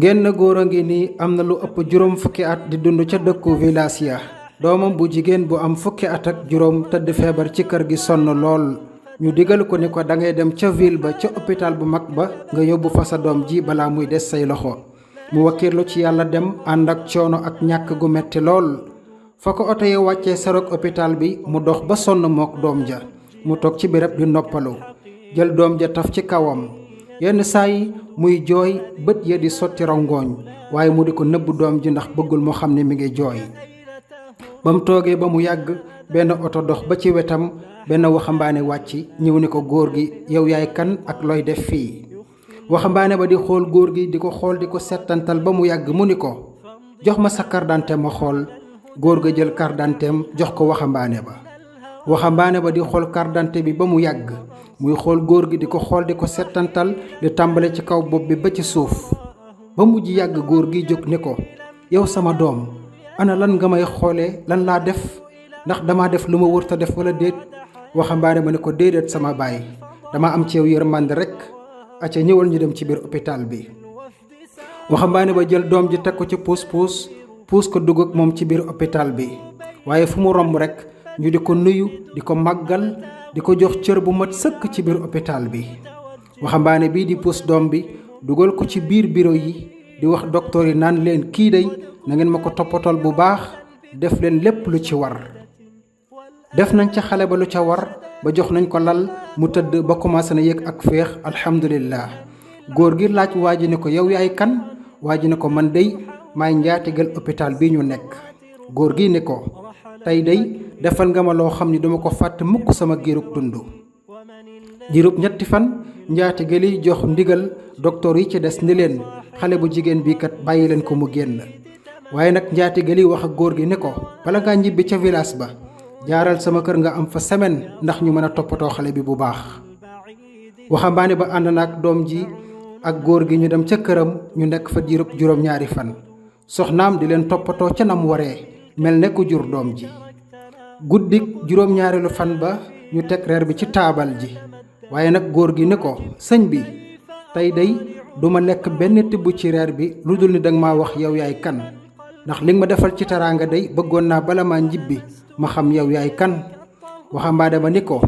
genn góor a ngi nii am na lu ëpp juróom fukki at di dund ca dëkku Villasia. doomam bu jigéen bu am fukki at ak juróom tëdd feebar ci kër gi sonn lool. ñu digal ko ni ko da ngay dem ca ville ba ca hôpital bu mag ba nga yóbbu fa sa doom ji balaa muy des say loxo. mu wakiirlu ci yàlla dem ànd ak coono ak ñàkk gu metti lool. fa ko oto yi wàccee sarok hôpital bi mu dox ba sonn mook doom ja. mu toog ci béréb di noppalu. jël doom ja taf ci kawam. yenn saa yi muy jooy bët ya di sotti rongooñ waaye mu di ko nëbb doom ji ndax bëggul moo xam ne mi ngi jooy. ba mu toogee ba mu yàgg benn oto dox ba ci wetam benn waxambaane wàcc ñëw ni ko góor gi yow yaay kan ak looy def fii. waxambaane ba di xool góor gi di ko xool di ko settantal ba mu yàgg mu ni ko jox ma sa carte d'identité ma xool. góor ga jël carte d'identité jox ko waxambaane ba. waxambaane ba di xool carte d'identité bi ba mu yàgg muy xool góor gi di ko xool di ko settantal di tàmbale ci kaw bopp bi ba ci suuf. ba mujj yàgg góor gi jóg ni ko yow sama doom ana lan nga may xoolee lan laa def ndax dama def lu ma wërta def wala déet. waxambaane ba ne ko déedéet sama baay dama am ci yow yërmande rek acca ñëwal ñu dem ci biir hôpital bi. waxambaane ba jël doom ji teg ko ci puus ko dugg ak moom ci biir hôpital bi waaye fu mu romb rek ñu di ko nuyu di ko màggal di ko jox cër bu mat sëkk ci biir hôpital bi. waxambaane bii di puus doom bi dugal ko ci biir bureau yi di wax docteur yi naan leen kii day na ngeen ma ko toppatool bu baax def leen lépp lu ci war. def nañ ca xale ba lu ca war ba jox nañ ko lal mu tëdd ba commencé na yëg ak féex alhamdulillah. góor gi laaj waa ji ne ko yow yaay kan. waa ji ne ko man day maay njaatigal hôpital bi ñu nekk. góor gi ne ko tey day defal nga ma loo xam ni duma ko fàtte mukk sama giirug dund. diirub ñetti fan njaatige li jox ndigal docteur yi ci des ni leen xale bu jigéen bii kat bàyyi leen ko mu génn. waaye nag njaatige li wax ak góor gi ne ko bala ngaa ñibbi ca village ba jaaral sama kër nga am fa semaine ndax ñu mën a toppatoo xale bi bu baax. waxambaane ba ànd na ak doom ji ak góor gi ñu dem ca këram ñu nekk fa diirub juróom-ñaari fan. soxnaam di leen toppatoo ca nam waree mel ne ku jur doom ji. guddik juróom-ñaareelu fan ba ñu teg reer bi ci taabal ji waaye nag góor gi ni ko sëñ bi tey day duma lekk benn tibb ci reer bi lu dul ni danga maa wax yow yaay kan ndax li nga ma defal ci teraanga day bëggoon naa bala maa njibbi ma xam yow yaay kan. waxambaane ba ni ko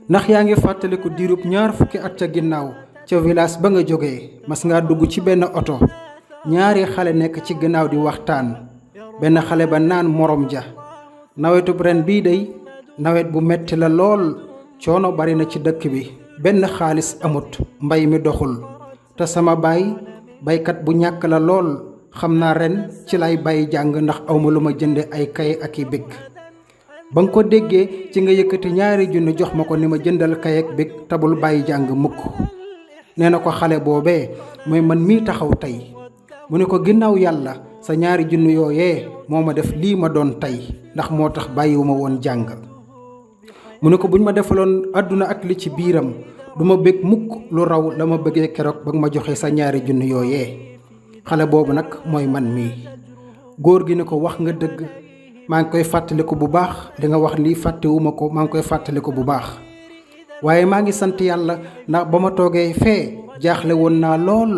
ndax yaa ngi fàttaliku diirub 2 fukki at ca ginnaaw ca village ba nga jógee mas ngaa dugg ci benn oto ñaari xale nekk ci ginnaaw di waxtaan. benn xale ba naan morom ja nawetub ren bii day nawet bu metti la lool coono bari na ci dëkk bi benn xaalis amut mbay mi doxul te sama baay baykat bu ñàkk la lool xam naa ren ci lay bàyyi jàng ndax awma lu ma jënde ay kay ak i big. ba nga ko déggee ci nga yëkkati 2 junni jox ma ko ni ma jëndal kay ak big tabul bàyyi jàng mukk. nee na ko xale boobee mooy man mii taxaw tey mu ne ko ginnaaw yàlla sa 2 junni yooyee moo ma def lii ma doon tey ndax moo tax bàyyiwuma woon jàng. mu ne ko buñ ma defaloon àdduna ak li ci biiram du ma bëgg mukk lu raw la ma bëggee keroog ba nga ma joxee sa 2 junni yooyee. xale boobu nag mooy man mii. góor gi ne ko wax nga dëgg maa ngi koy fàttaliku bu baax li nga wax lii fàttewuma ko maa ngi koy fàttaliku bu baax. waaye maa ngi sant yàlla ndax ba ma toogee fee jaaxle woon naa lool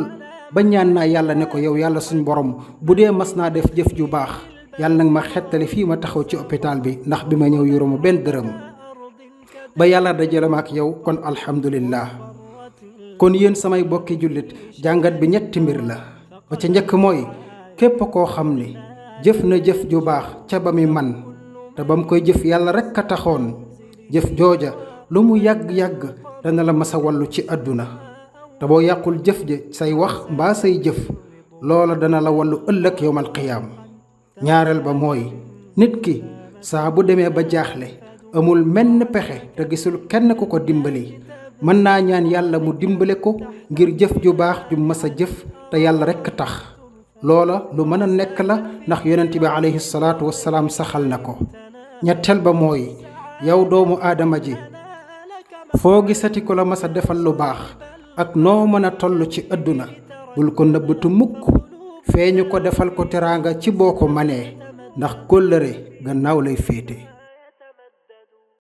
ba ñaan naa yàlla ne ko yow yàlla suñ borom bu dee mas naa def jëf ju baax yàlla nag ma xettali fii ma taxaw ci hôpital bi ndax bi ma ñëw yoruma benn dërëm. ba yàlla dajale ma ak yow kon alhamdulillah. kon yéen samay bokki jullit jàngat bi ñetti mbir la. ba ca njëkk mooy képp koo xam ni jëf na jëf ju baax ca ba mi man te ba mu koy jëf yàlla rekk a taxoon jëf jooja lu mu yàgg-yàgg dana la masa wallu ci àdduna te boo yàqul jëf ja say wax mbaa say jëf loola dana la wallu ëllëg yowmal qiyaam. ñaareel ba mooy nit ki saa bu demee ba jaaxle amul menn pexe te gisul kenn ku ko dimbali mën naa ñaan yàlla mu dimbale ko ngir jëf ju baax ju masa jëf te yàlla rekk tax. loola lu mën a nekk la ndax yonent bi alayhi salaatu wassalaam saxal na ko. ñetteel ba mooy yow doomu aadama ji foo gisati ko la masa defal lu baax ak noo mën a toll ci àdduna bul ko nëbbatu mukk feeñu ko defal ko teraanga ci boo ko manee ndax kóllëre gannaaw lay féete.